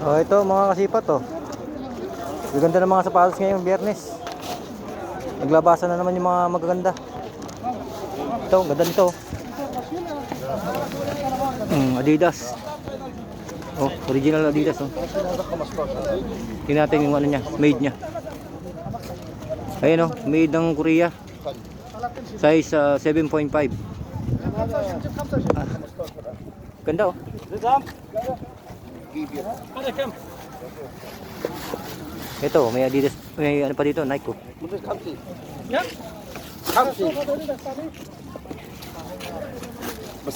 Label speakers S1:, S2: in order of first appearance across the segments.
S1: Oh, ito mga kasipat oh. Gaganda ng mga sapatos ngayong Biyernes. Naglabasan na naman yung mga magaganda. Ito, ganda nito. Adidas. Oh, original Adidas oh. Tingnan natin yung ano niya, made niya. Ayun oh, made ng Korea. Size 7.5. Ganda oh. Ito, may Adidas, may ano pa dito, Nike oh.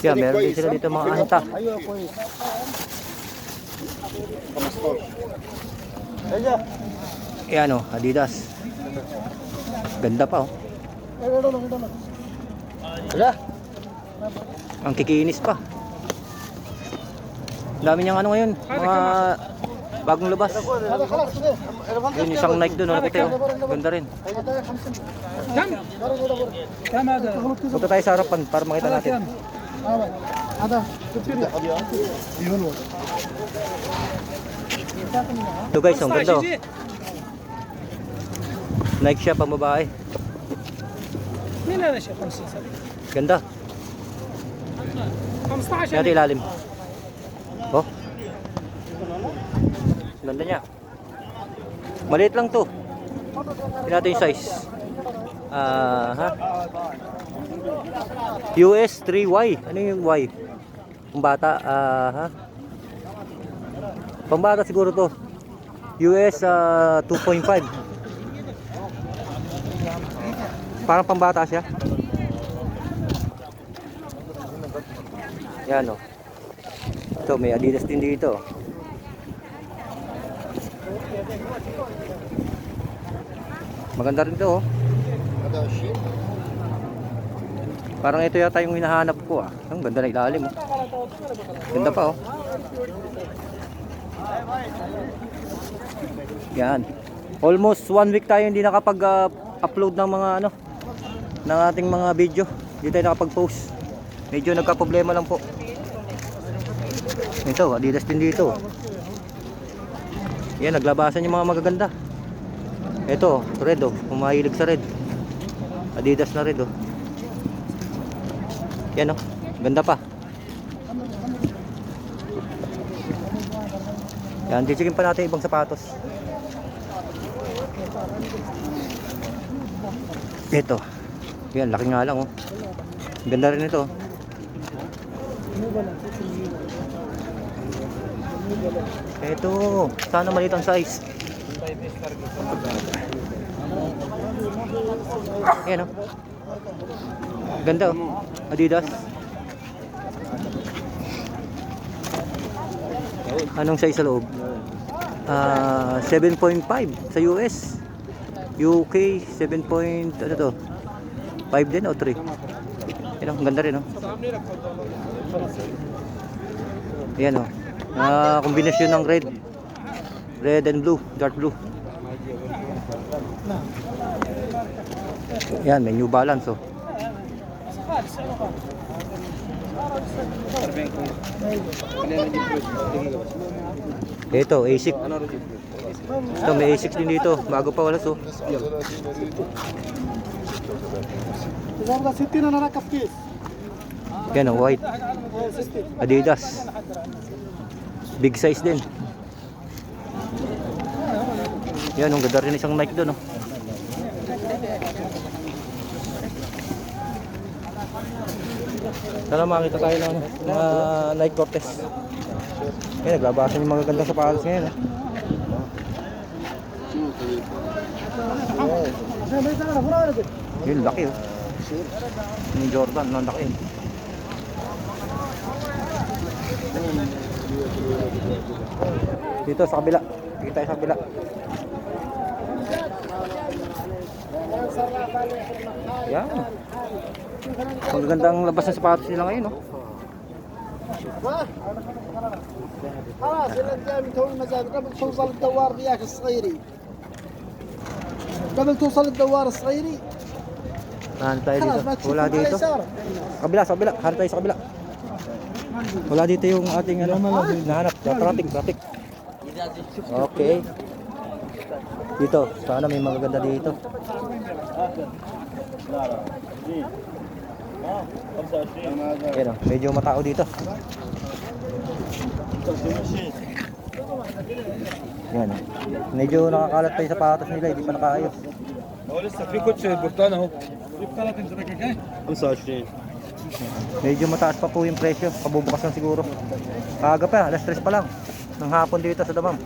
S1: Yeah, meron din sila dito mga anta. Ayan oh, Adidas. Ganda pa oh. Ang kikinis pa. Dami niyang ano ngayon, mga bagong labas. Yun isang Nike doon, nakita yun. Ganda rin. Punta tayo sa harapan para makita natin. Ito guys, ang ganda oh. Nike siya pang babae. Ganda. Kaya ilalim. Oh. Ganda niya. Maliit lang to. Tingnan natin yung size. US 3Y. Ano yung Y? Pambata. Pambata siguro to. US 2.5. Parang pambata siya. Yan o. Ito may Adidas din dito. Maganda rin to oh. Parang ito yata yung hinahanap ko ah. Ang ganda na ilalim oh. Ganda pa oh. Yan. Almost 1 week tayo hindi nakapag-upload ng mga ano, ng ating mga video. Hindi tayo nakapag-post. Medyo nagka-problema lang po. Ito, Adidas din dito. Yan, naglabasan yung mga magaganda. Ito, red oh. Pumahilig sa red. Adidas na red oh. Yan oh. Ganda pa. Yan, titigin pa natin ibang sapatos. Ito. Yan, laki nga lang oh. Ganda rin ito. Ito, sana maliit ang size. Yan oh. Ganda oh. Adidas. Anong size sa loob? 7.5 sa US. UK 7. Ano to? 5 din o 3? Yan oh, ganda rin oh. Yan oh. Kombinasyon ng red and blue, dark blue. Yan, may New Balance oh. Ito, ASIC. Ito, may ASIC din dito. Bago pa wala so. Yan oh, white. Adidas. Big size din. Yan, ang ganda rin isang Nike doon oh. Sana makita tayo ng mga Nike Cortez. Yan, naglabasan yung mga gandang sapatos ngayon oh. Yun, laki oh. Yung Jordan, ang laki. Dito sa kabila. Dito tayo sa kabila. Yan. Magagandang labas ng sapatos nila ngayon oh.
S2: خلاص الى قدام تو المزاد قبل توصل الدوار ذيك الصغيري قبل توصل الدوار الصغيري
S1: Hanap tayo dito. Wala dito. Kabila, sa kabila. Hanap tayo sa kabila. Wala dito yung ating ano, nahanap. Traffic. Okay. Dito, sana may magaganda dito. Yan o, medyo matao dito. Yan o. Medyo nakakalat pa yung sapatos nila, hindi pa nakaayos. Medyo mataas pa po yung presyo, pabubukas lang siguro. Kaga pa, alas 3 pa lang ng hapon dito sa Damam.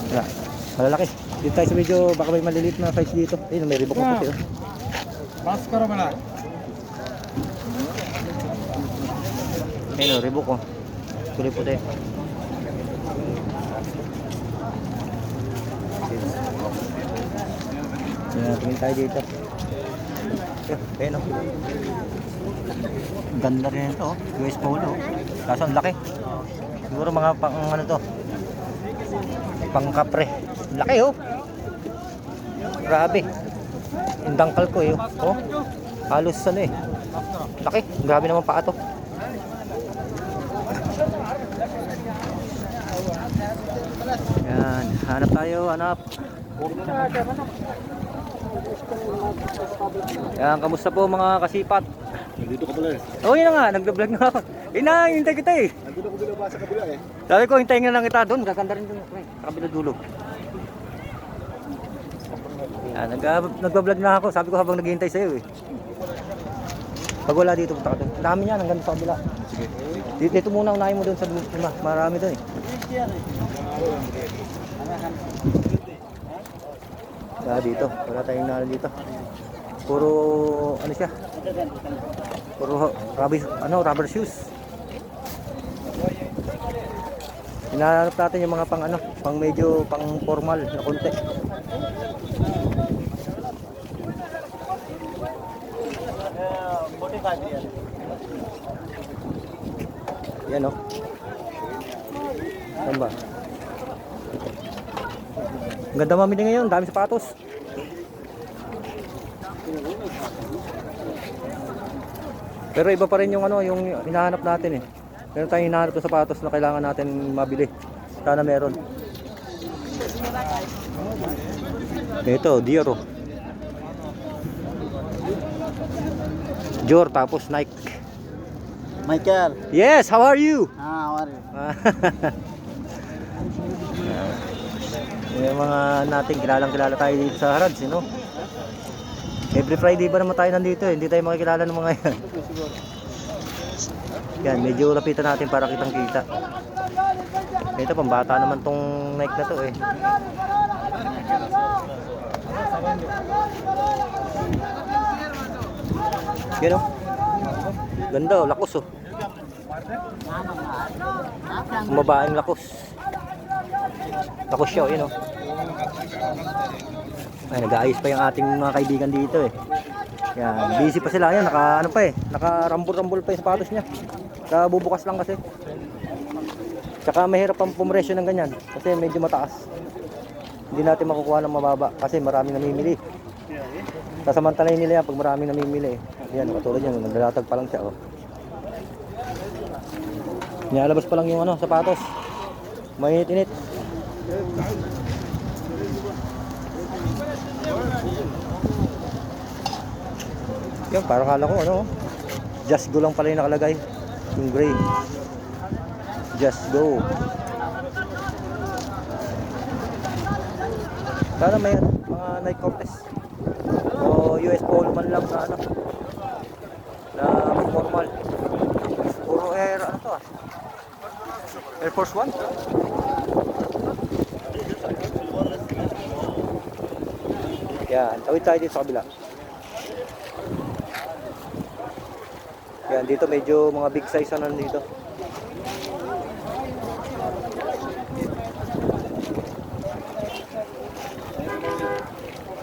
S1: Yeah, malalaki. Dito tayo sa medyo, baka may maliliit na size dito. Ayun, may ribok na puti.
S2: Maskara mo na.
S1: Ayun o, ribok o. Kulay puti. Yan, tingin tayo dito. Ayun o. Ganda rin ito, US Polo. Kaso ang laki. Siguro mga pang ano to, pang kapre. Laki oh. Grabe. Yung dangkal ko eh. Oh. Halos ano eh. Laki. Grabe naman paa to. Yan. Hanap tayo. Hanap. Yan. Kamusta po mga kasipat?
S2: Dito ka pala eh.
S1: Oh, yun na nga. Nag-vlog na ako. Hintay kita eh.
S2: Nandito ko binaba sa kabila eh.
S1: Sabi ko, hintayin nga lang kita doon. Gaganda rin doon. Sa kabilang dulo. Yan, nag-vlog na ako. Sabi ko habang naghihintay sa'yo eh. Pag wala dito, punta ka doon. Ang dami niyan, hanggang sa kabila.
S2: Sige.
S1: Dito muna, unahin mo doon sa luma. Marami doon eh. Dito. Wala tayong nalo dito. Puro, ano siya? Puro rubber shoes. Hinahanap natin yung mga pang medyo pang formal na konti. Yan o. Saan ba? Ang ganda mamili ngayon, dami sapatos. Pero iba pa rin yung yung hinahanap natin eh. Meron tayong hinahanap na sapatos na kailangan natin mabili. Sana meron. Ito, Dior. Dior tapos Nike.
S2: Michael.
S1: Yes, how are you?
S2: How are you?
S1: Yung mga natin kilala tayo dito sa Harads, no? Every Friday ba naman tayo nandito eh? Hindi tayo makikilala ng mga yan. Yan, medyo lapitan natin para kitang kita. Ito, pambata naman tong Nike na to eh. Yan o. Ganda o, lakos o. Mababaeng lakos. Lakos siya o, yun o. Ay, nag-aayos pa yung ating mga kaibigan dito eh. Yan, busy pa sila. Yan, naka-rambol-rambol pa yung sapatos niya. Bubukas lang kasi. Tsaka mahirap ang pumresyo ng ganyan kasi medyo mataas. Hindi natin makukuha ng mababa kasi maraming namimili. Sasamantalayin nila yan pag maraming namimili. Yan, katulad yan, naglalatag pa lang siya. Oh. Nilalabas pa lang yung sapatos. Mainit-init. Yan, parang kala ko Just Go lang pala yung nakalagay. Yung gray. Just Go. Sana may mga Nike Cortez o US Polo man lang na na formal. Puro Air, to Air Force One. Yan, tawid tayo dito sa kabila. Yan, dito medyo mga big size na nandito.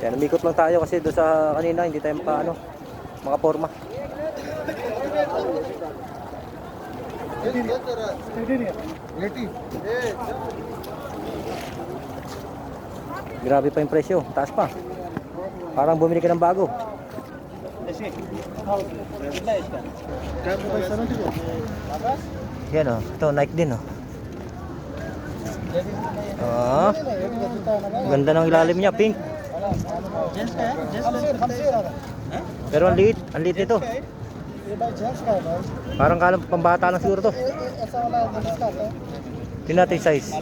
S1: Yan, umikot lang tayo kasi doon sa kanina hindi tayo mga forma. Grabe pa yung presyo, taas pa. Parang bumili ka ng bago. Yan oh. Ito, Nike din oh. Ah, ganda ng ilalim niya, pink. Pero ang liit ito. Parang kalang pambata lang siguro to. Tingnan natin yung size.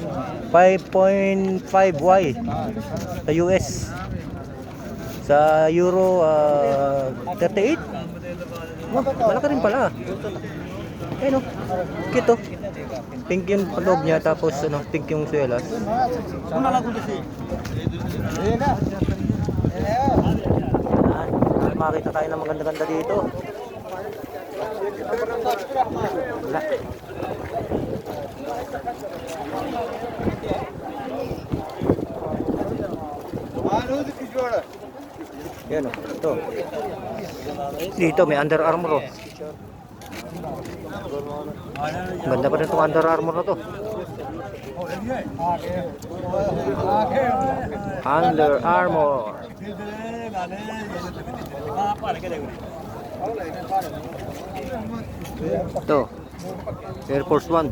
S1: 5.5Y sa US. Sa Euro 38. Malaki rin pala. Ayun oh. Cute oh. Pink yung loob niya tapos ano, pink yung suelas. Makita tayo ng maganda-ganda dito. Wala. Yan oh, ito. Dito may Under Armour oh. Ganda pa rin itong Under Armour na to. Under Armour. Ito Air Force One.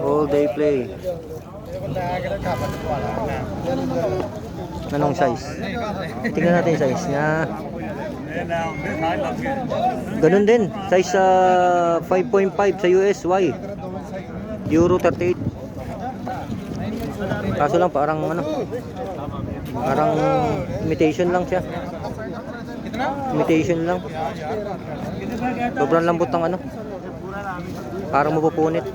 S1: All day play. Anong size? Tingnan natin yung size niya. Ganun din. Size 5.5 sa US Y. Euro 38. Kaso lang parang ano, parang imitation lang siya. Imitation lang. Sobrang lambot ng ano. Parang mapupunit.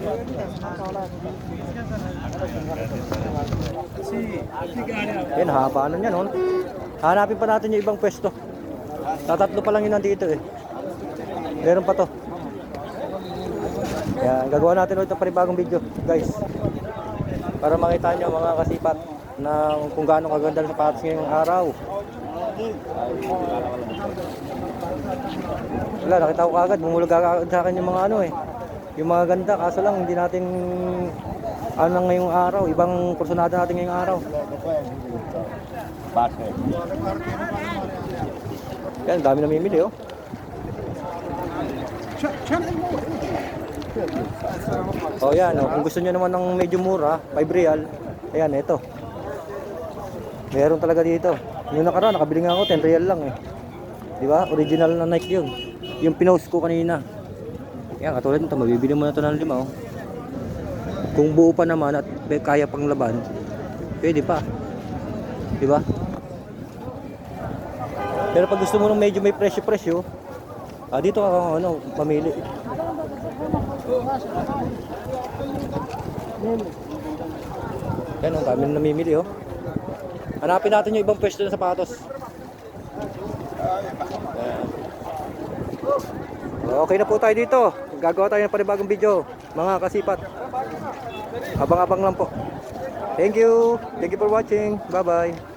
S1: Yan, haba na yan. Oh. Hanapin pa natin yung ibang pwesto. Tatatlo pa lang yun nandito eh. Meron pa to. Kaya gagawa natin ulit ng panibagong video, guys. Para makita nyo mga kasipat na kung gaano kaganda ang sapatos ngayong araw. Wala, nakita ko kagad. Bumulog agad sa akin yung mga ano eh. Yung mga ganda, kaso lang hindi natin ano ngayong araw. Ibang personada natin ngayong araw. Yan, dami namimili oh. Oh yan oh, kung gusto niyo naman ng medyo mura, 5 real. Ayan, ito. Meron talaga dito. Yung nakaraan, nakabili nga ako 10 real lang eh. Di ba? Original na Nike 'yun. Yung pinost ko kanina. Yan, katulad nito, mabibili mo na ito ng 5 oh. Kung buo pa naman at kaya pang laban, pwede pa. Di ba? Pero pag gusto mo ng medyo may presyo-presyo, dito ka ano, pamili. Yan, ang dami na namimili oh. Hanapin natin yung ibang pwesto ng sapatos. Okay na po tayo dito. Gagawa tayo ng panibagong video, mga kasipat. Abang-abang lang po. Thank you for watching. Bye-bye.